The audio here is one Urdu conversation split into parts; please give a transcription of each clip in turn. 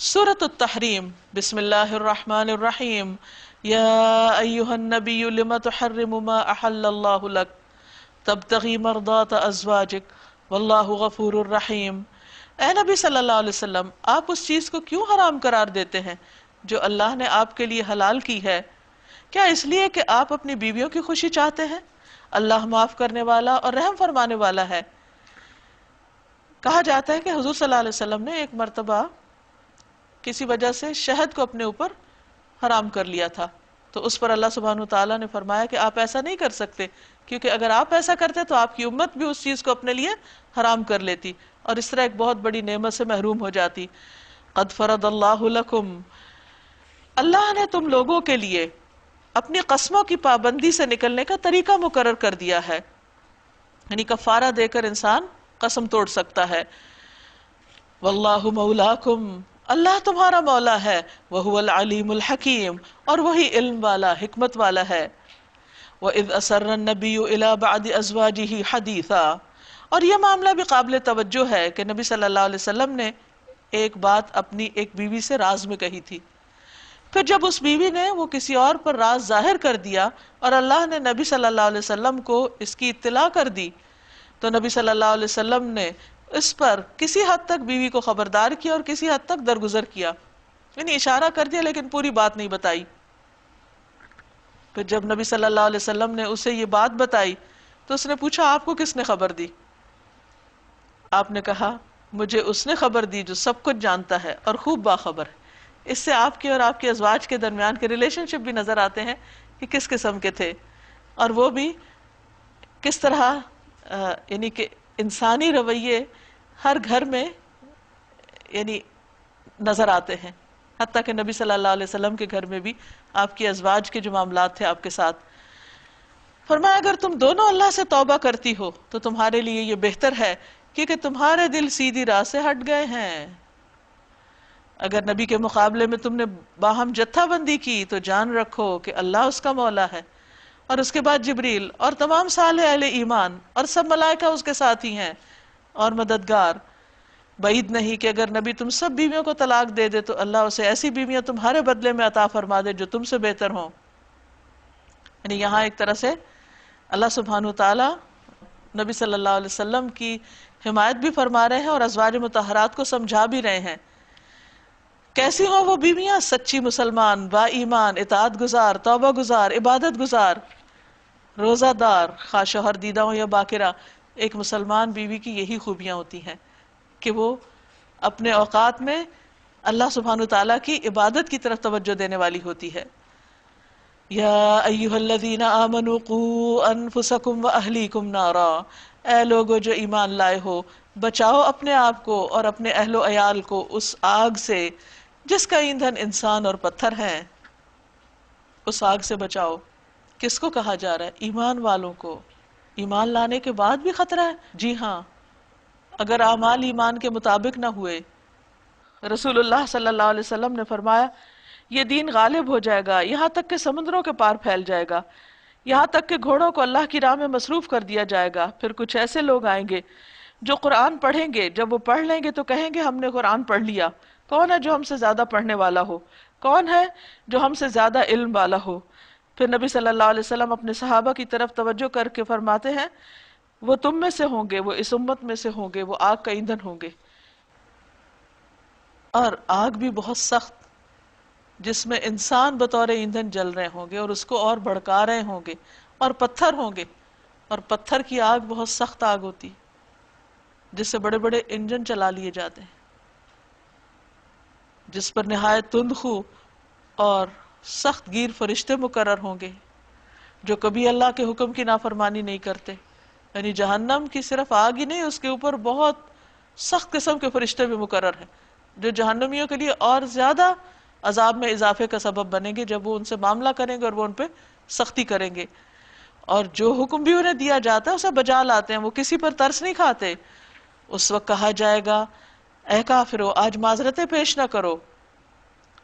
سورۃ التحریم، بسم اللہ الرحمن الرحیم۔ یا ایہا النبی لم تحرم ما احل اللہ لک تبتغی مرضات ازواجک واللہ غفور الرحیم۔ اے نبی صلی اللہ علیہ وسلم، آپ اس چیز کو کیوں حرام قرار دیتے ہیں جو اللہ نے آپ کے لیے حلال کی ہے؟ کیا اس لیے کہ آپ اپنی بیویوں کی خوشی چاہتے ہیں؟ اللہ معاف کرنے والا اور رحم فرمانے والا ہے۔ کہا جاتا ہے کہ حضور صلی اللہ علیہ وسلم نے ایک مرتبہ کسی وجہ سے شہد کو اپنے اوپر حرام کر لیا تھا، تو اس پر اللہ سبحانہ وتعالیٰ نے فرمایا کہ آپ ایسا نہیں کر سکتے، کیونکہ اگر آپ ایسا کرتے تو آپ کی امت بھی اس چیز کو اپنے لیے حرام کر لیتی اور اس طرح ایک بہت بڑی نعمت سے محروم ہو جاتی۔ قد فرض اللہ لکم، اللہ نے تم لوگوں کے لیے اپنی قسموں کی پابندی سے نکلنے کا طریقہ مقرر کر دیا ہے، یعنی کفارہ دے کر انسان قسم توڑ سکتا ہے۔ واللہ مولاکم، اللہ تمہارا مولا ہے، وہو العلیم الحکیم، اور وہی علم والا حکمت والا ہے۔ وَإِذْ أَسَرَّ النَّبِيُّ إِلَىٰ بَعْضِ أَزْوَاجِهِ حَدِيثًا، اور یہ معاملہ بھی قابل توجہ ہے کہ نبی صلی اللہ علیہ وسلم نے ایک بات اپنی ایک بیوی سے راز میں کہی تھی، پھر جب اس بیوی نے وہ کسی اور پر راز ظاہر کر دیا اور اللہ نے نبی صلی اللہ علیہ وسلم کو اس کی اطلاع کر دی، تو نبی صلی اللہ علیہ وسلم نے اس پر کسی حد تک بیوی کو خبردار کیا اور کسی حد تک درگزر کیا، یعنی اشارہ کر دیا لیکن پوری بات نہیں بتائی۔ پھر جب نبی صلی اللہ علیہ وسلم نے اسے یہ بات بتائی تو اس نے پوچھا آپ کو کس نے خبر دی؟ آپ نے کہا مجھے اس نے خبر دی جو سب کچھ جانتا ہے اور خوب باخبر ہے۔ اس سے آپ کے اور آپ کے ازواج کے درمیان کے ریلیشن شپ بھی نظر آتے ہیں کہ کس قسم کے تھے، اور وہ بھی کس طرح یعنی کہ انسانی رویے ہر گھر میں یعنی نظر آتے ہیں، حتیٰ کہ نبی صلی اللہ علیہ وسلم کے گھر میں بھی آپ کی ازواج کے جو معاملات تھے آپ کے ساتھ۔ فرمایا اگر تم دونوں اللہ سے توبہ کرتی ہو تو تمہارے لیے یہ بہتر ہے، کیونکہ تمہارے دل سیدھی راہ سے ہٹ گئے ہیں۔ اگر نبی کے مقابلے میں تم نے باہم جتھا بندی کی تو جان رکھو کہ اللہ اس کا مولا ہے، اور اس کے بعد جبریل اور تمام صالح اہل ایمان اور سب ملائکہ اس کے ساتھ ہی ہیں اور مددگار۔ بعید نہیں کہ اگر نبی تم سب بیویوں کو طلاق دے دے تو اللہ اسے ایسی بیویاں تمہارے بدلے میں عطا فرما دے جو تم سے بہتر ہوں۔ یعنی یہاں ایک طرح سے اللہ سبحانہ وتعالی نبی صلی اللہ علیہ وسلم کی حمایت بھی فرما رہے ہیں اور ازواج مطہرات کو سمجھا بھی رہے ہیں۔ کیسی ہوں وہ بیویاں؟ سچی مسلمان، با ایمان، اطاعت گزار، توبہ گزار، عبادت گزار، روزہ دار، خواہ شوہر دیدہ ہو یا باکرہ۔ ایک مسلمان بیوی کی یہی خوبیاں ہوتی ہیں کہ وہ اپنے اوقات میں اللہ سبحانہ وتعالیٰ کی عبادت کی طرف توجہ دینے والی ہوتی ہے۔ یا ایہا الذین آمنوا قوا انفسکم واہلیکم نارا، اے لوگو جو ایمان لائے ہو، بچاؤ اپنے آپ کو اور اپنے اہل و عیال کو اس آگ سے جس کا ایندھن انسان اور پتھر ہیں۔ اس آگ سے بچاؤ۔ کس کو کہا جا رہا ہے؟ ایمان والوں کو۔ ایمان لانے کے بعد بھی خطرہ ہے؟ جی ہاں، اگر اعمال ایمان کے مطابق نہ ہوئے۔ رسول اللہ صلی اللہ علیہ وسلم نے فرمایا یہ دین غالب ہو جائے گا یہاں تک کہ سمندروں کے پار پھیل جائے گا، یہاں تک کہ گھوڑوں کو اللہ کی راہ میں مصروف کر دیا جائے گا۔ پھر کچھ ایسے لوگ آئیں گے جو قرآن پڑھیں گے، جب وہ پڑھ لیں گے تو کہیں گے ہم نے قرآن پڑھ لیا۔ کون ہے جو ہم سے زیادہ پڑھنے والا ہو؟ کون ہے جو ہم سے زیادہ علم والا ہو؟ پھر نبی صلی اللہ علیہ وسلم اپنے صحابہ کی طرف توجہ کر کے فرماتے ہیں وہ تم میں سے ہوں گے، وہ اس امت میں سے ہوں گے، وہ آگ کا ایندھن ہوں گے، اور آگ بھی بہت سخت، جس میں انسان بطور ایندھن جل رہے ہوں گے اور اس کو اور بھڑکا رہے ہوں گے، اور پتھر ہوں گے، اور پتھر کی آگ بہت سخت آگ ہوتی جس سے بڑے بڑے انجن چلا لیے جاتے ہیں، جس پر نہایت تندخو اور سخت گیر فرشتے مقرر ہوں گے جو کبھی اللہ کے حکم کی نافرمانی نہیں کرتے۔ یعنی جہنم کی صرف آگ ہی نہیں، اس کے اوپر بہت سخت قسم کے فرشتے بھی مقرر ہیں جو جہنمیوں کے لیے اور زیادہ عذاب میں اضافے کا سبب بنیں گے جب وہ ان سے معاملہ کریں گے اور وہ ان پہ سختی کریں گے، اور جو حکم بھی انہیں دیا جاتا ہے اسے بجا لاتے ہیں، وہ کسی پر ترس نہیں کھاتے۔ اس وقت کہا جائے گا اے کافرو آج معذرتیں پیش نہ کرو،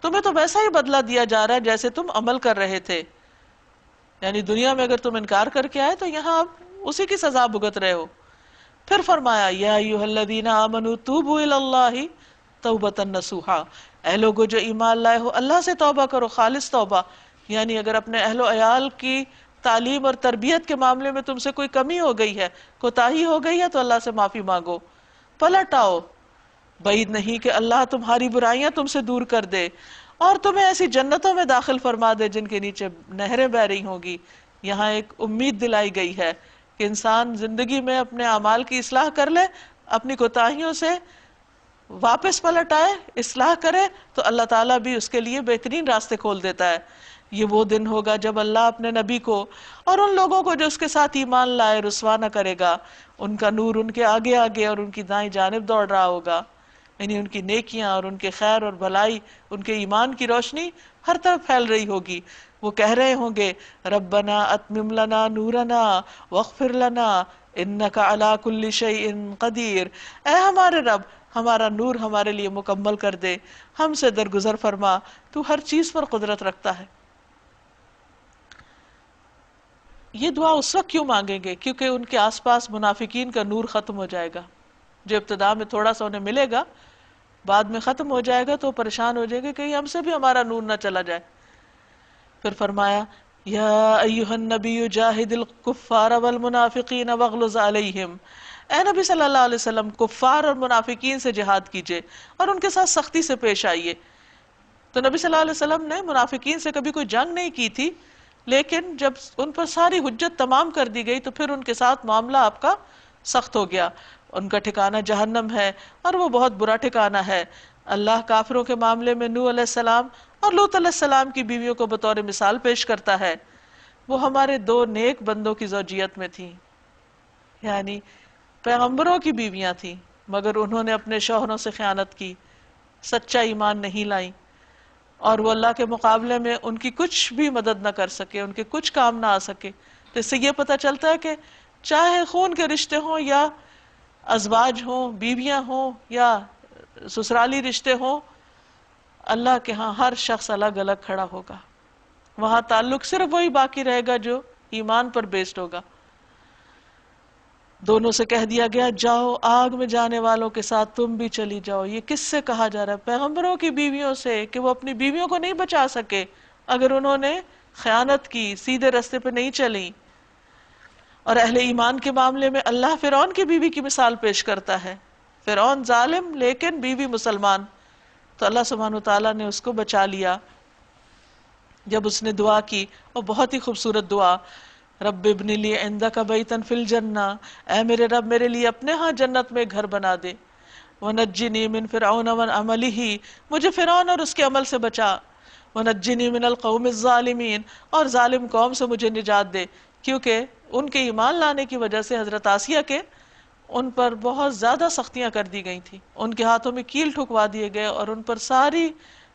تمہیں تو ویسا ہی بدلہ دیا جا رہا ہے جیسے تم عمل کر رہے تھے۔ یعنی دنیا میں اگر تم انکار کر کے آئے تو یہاں اب اسی کی سزا بھگت رہے ہو۔ پھر فرمایا یا ایھا الذین آمنوا توبوا الی اللہ توبۃ نصوحا، اے لوگو جو ایمان لائے ہو اللہ سے توبہ کرو، خالص توبہ، یعنی اگر اپنے اہل و عیال کی تعلیم اور تربیت کے معاملے میں تم سے کوئی کمی ہو گئی ہے، کوتاہی ہو گئی ہے، تو اللہ سے معافی مانگو، پلٹ آؤ، بعید نہیں کہ اللہ تمہاری برائیاں تم سے دور کر دے اور تمہیں ایسی جنتوں میں داخل فرما دے جن کے نیچے نہریں بہ رہی ہوں گی۔ یہاں ایک امید دلائی گئی ہے کہ انسان زندگی میں اپنے اعمال کی اصلاح کر لے، اپنی کوتاہیوں سے واپس پلٹ آئے، اصلاح کرے، تو اللہ تعالیٰ بھی اس کے لیے بہترین راستے کھول دیتا ہے۔ یہ وہ دن ہوگا جب اللہ اپنے نبی کو اور ان لوگوں کو جو اس کے ساتھ ایمان لائے رسوا نہ کرے گا، ان کا نور ان کے آگے آگے اور ان کی دائیں جانب دوڑ رہا ہوگا، یعنی ان کی نیکیاں اور ان کے خیر اور بھلائی، ان کے ایمان کی روشنی ہر طرف پھیل رہی ہوگی۔ وہ کہہ رہے ہوں گے ربنا اتمم لنا نورنا واغفر لنا انک علی کل شیء قدیر، اے ہمارے رب ہمارا نور ہمارے لیے مکمل کر دے، ہم سے درگزر فرما، تو ہر چیز پر قدرت رکھتا ہے۔ یہ دعا اس وقت کیوں مانگیں گے؟ کیونکہ ان کے آس پاس منافقین کا نور ختم ہو جائے گا، جو ابتدا میں تھوڑا سا انہیں ملے گا، بعد میں ختم ہو جائے گا، تو پریشان ہو جائے گا کہ ہم سے بھی ہمارا نور نہ چلا جائے۔ پھر فرمایا یا ایھا النبی جاہد الکفار والمنافقین واغلظ علیہم، اے نبی صلی اللہ علیہ وسلم کفار اور منافقین سے جہاد کیجئے اور ان کے ساتھ سختی سے پیش آئیے۔ تو نبی صلی اللہ علیہ وسلم نے منافقین سے کبھی کوئی جنگ نہیں کی تھی، لیکن جب ان پر ساری حجت تمام کر دی گئی تو پھر ان کے ساتھ معاملہ آپ کا سخت ہو گیا۔ ان کا ٹھکانہ جہنم ہے اور وہ بہت برا ٹھکانہ ہے۔ اللہ کافروں کے معاملے میں نوح علیہ السلام اور لوط علیہ السلام کی بیویوں کو بطور مثال پیش کرتا ہے۔ وہ ہمارے دو نیک بندوں کی زوجیت میں تھیں، یعنی پیغمبروں کی بیویاں تھیں، مگر انہوں نے اپنے شوہروں سے خیانت کی، سچا ایمان نہیں لائیں، اور وہ اللہ کے مقابلے میں ان کی کچھ بھی مدد نہ کر سکے، ان کے کچھ کام نہ آ سکے۔ تو اس سے یہ پتہ چلتا ہے کہ چاہے خون کے رشتے ہوں یا ازواج ہوں، بیویاں ہوں یا سسرالی رشتے ہوں، اللہ کے ہاں ہر شخص الگ الگ کھڑا ہوگا۔ وہاں تعلق صرف وہی باقی رہے گا جو ایمان پر بیسڈ ہوگا۔ دونوں سے کہہ دیا گیا جاؤ آگ میں جانے والوں کے ساتھ تم بھی چلی جاؤ۔ یہ کس سے کہا جا رہا ہے؟ پیغمبروں کی بیویوں سے، کہ وہ اپنی بیویوں کو نہیں بچا سکے اگر انہوں نے خیانت کی، سیدھے راستے پہ نہیں چلی۔ اور اہل ایمان کے معاملے میں اللہ فرعون کی بیوی کی مثال پیش کرتا ہے۔ فرعون ظالم لیکن بیوی مسلمان، تو اللہ سبحانہ وتعالیٰ نے اس کو بچا لیا جب اس نے دعا کی، اور بہت ہی خوبصورت دعا، رب ابن لی عندک بیتا فی الجنہ، اے میرے رب میرے لیے اپنے ہاں جنت میں گھر بنا دے، ونجنی من فرعون ومن عملہ، مجھے فرعون اور اس کے عمل سے بچا، ونجنی من القوم الظالمین، اور ظالم قوم سے مجھے نجات دے، کیونکہ ان کے ایمان لانے کی وجہ سے حضرت آسیہ کے ان پر بہت زیادہ سختیاں کر دی گئی تھیں، ان کے ہاتھوں میں کیل ٹھکوا دیے گئے اور ان پر ساری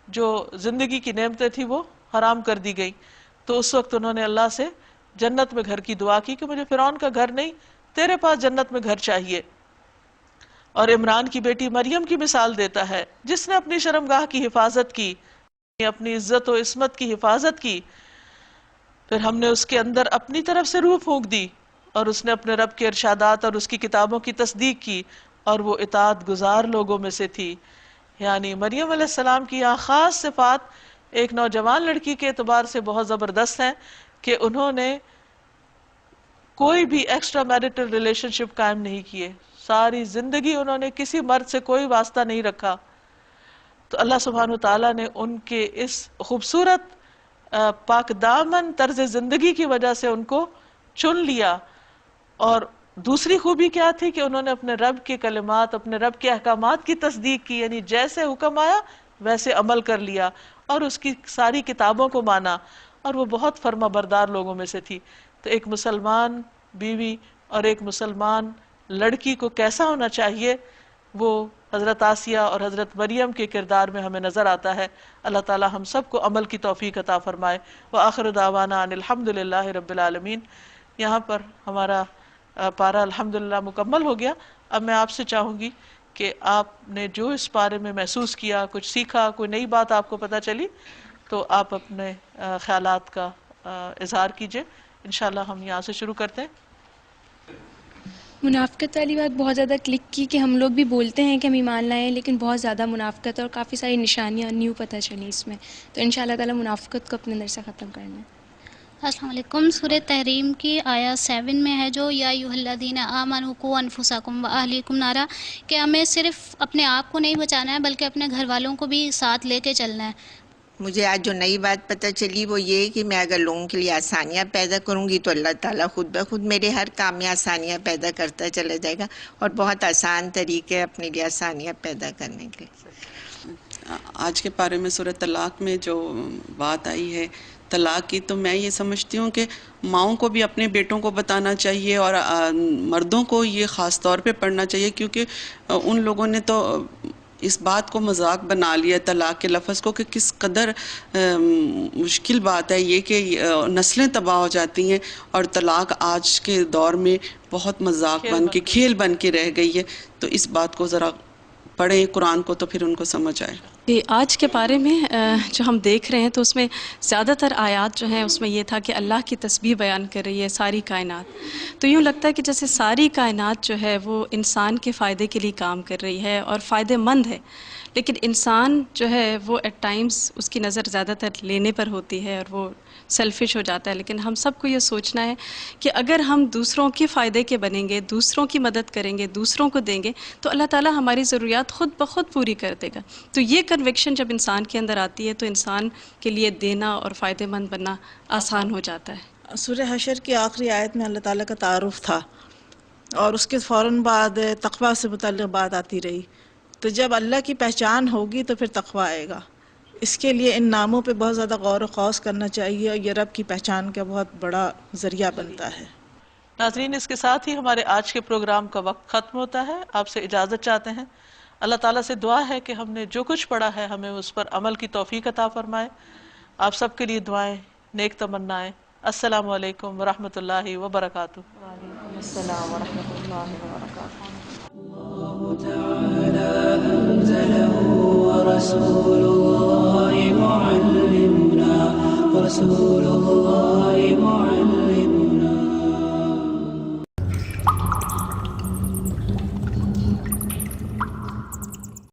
جو زندگی کی نعمتیں تھیں وہ حرام کر دی گئی۔ تو اس وقت انہوں نے اللہ سے جنت میں گھر کی دعا کی کہ مجھے فرعون کا گھر نہیں، تیرے پاس جنت میں گھر چاہیے۔ اور عمران کی بیٹی مریم کی مثال دیتا ہے، جس نے اپنی شرمگاہ کی حفاظت کی، اپنی عزت و عصمت کی حفاظت کی، پھر ہم نے اس کے اندر اپنی طرف سے روح پھونک دی، اور اس نے اپنے رب کے ارشادات اور اس کی کتابوں کی تصدیق کی، اور وہ اطاعت گزار لوگوں میں سے تھی۔ یعنی مریم علیہ السلام کی یہاں خاص صفات ایک نوجوان لڑکی کے اعتبار سے بہت زبردست ہیں کہ انہوں نے کوئی بھی ایکسٹرا میرٹل ریلیشن شپ قائم نہیں کیے، ساری زندگی انہوں نے کسی مرد سے کوئی واسطہ نہیں رکھا۔ تو اللہ سبحانہ تعالیٰ نے ان کے اس خوبصورت پاک دامن طرز زندگی کی وجہ سے ان کو چن لیا۔ اور دوسری خوبی کیا تھی کہ انہوں نے اپنے رب کے کلمات، اپنے رب کے احکامات کی تصدیق کی، یعنی جیسے حکم آیا ویسے عمل کر لیا اور اس کی ساری کتابوں کو مانا، اور وہ بہت فرما بردار لوگوں میں سے تھی۔ تو ایک مسلمان بیوی اور ایک مسلمان لڑکی کو کیسا ہونا چاہیے، وہ حضرت آسیہ اور حضرت مریم کے کردار میں ہمیں نظر آتا ہے۔ اللہ تعالی ہم سب کو عمل کی توفیق عطا فرمائے۔ وآخر دعوانا ان الحمدللہ رب العالمین۔ یہاں پر ہمارا پارہ الحمدللہ مکمل ہو گیا۔ اب میں آپ سے چاہوں گی کہ آپ نے جو اس پارے میں محسوس کیا، کچھ سیکھا، کوئی نئی بات آپ کو پتہ چلی، تو آپ اپنے خیالات کا اظہار کیجئے۔ انشاءاللہ ہم یہاں سے شروع کرتے ہیں۔ منافقت والی بات بہت زیادہ کلک کی کہ ہم لوگ بھی بولتے ہیں کہ ہم ایمان لائے ہیں لیکن بہت زیادہ منافقت اور کافی ساری نشانیاں نیو پتہ چلی اس میں، تو ان شاء اللہ تعالیٰ منافقت کو اپنے اندر سے ختم کرنا ہے۔ السلام علیکم۔ سورہ تحریم کی آیت 7 میں ہے جو یا ایھا الذین آمنوا قوا انفسکم واہلیکم نارا، کہ ہمیں صرف اپنے آپ کو نہیں بچانا ہے بلکہ اپنے گھر والوں کو بھی ساتھ لے کے چلنا ہے۔ مجھے آج جو نئی بات پتہ چلی وہ یہ کہ میں اگر لوگوں کے لیے آسانیاں پیدا کروں گی تو اللہ تعالیٰ خود بخود میرے ہر کام میں آسانیاں پیدا کرتا چلا جائے گا، اور بہت آسان طریقے اپنے لیے آسانیاں پیدا کرنے کے۔ آج کے پارے میں سورہ طلاق میں جو بات آئی ہے طلاق کی، تو میں یہ سمجھتی ہوں کہ ماؤں کو بھی اپنے بیٹوں کو بتانا چاہیے اور مردوں کو یہ خاص طور پہ پڑھنا چاہیے، کیونکہ ان لوگوں نے تو اس بات کو مذاق بنا لیا طلاق کے لفظ کو کہ کس قدر مشکل بات ہے یہ کہ نسلیں تباہ ہو جاتی ہیں، اور طلاق آج کے دور میں بہت مذاق بن کے کھیل بن کے رہ گئی ہے۔ تو اس بات کو ذرا پڑھیں قرآن کو تو پھر ان کو سمجھ آئے۔ آج کے بارے میں جو ہم دیکھ رہے ہیں تو اس میں زیادہ تر آیات جو ہیں اس میں یہ تھا کہ اللہ کی تسبیح بیان کر رہی ہے ساری کائنات، تو یوں لگتا ہے کہ جیسے ساری کائنات جو ہے وہ انسان کے فائدے کے لیے کام کر رہی ہے اور فائدہ مند ہے، لیکن انسان جو ہے وہ ایٹ ٹائمز اس کی نظر زیادہ تر لینے پر ہوتی ہے اور وہ سیلفش ہو جاتا ہے۔ لیکن ہم سب کو یہ سوچنا ہے کہ اگر ہم دوسروں کے فائدے کے بنیں گے، دوسروں کی مدد کریں گے، دوسروں کو دیں گے، تو اللہ تعالیٰ ہماری ضروریات خود بخود پوری کر دے گا۔ تو یہ کنوکشن جب انسان کے اندر آتی ہے تو انسان کے لیے دینا اور فائدہ مند بننا آسان ہو جاتا ہے۔ سورہ حشر کی آخری آیت میں اللہ تعالیٰ کا تعارف تھا، اور اس کے فوراً بعد تقویٰ سے متعلق بات آتی رہی، تو جب اللہ کی پہچان ہوگی تو پھر تقویٰ آئے گا۔ اس کے لیے ان ناموں پہ بہت زیادہ غور و خوض کرنا چاہیے، اور یہ رب کی پہچان کا بہت بڑا ذریعہ بنتا ہے۔ ناظرین، اس کے ساتھ ہی ہمارے آج کے پروگرام کا وقت ختم ہوتا ہے، آپ سے اجازت چاہتے ہیں۔ اللہ تعالیٰ سے دعا ہے کہ ہم نے جو کچھ پڑھا ہے ہمیں اس پر عمل کی توفیق عطا فرمائے۔ آپ سب کے لیے دعائیں، نیک تمنائیں۔ السلام علیکم ورحمۃ اللہ وبرکاتہ۔ وعلیکم السلام ورحمۃ اللہ وبرکاتہ۔ ورسول الله معلمنا ورسول الله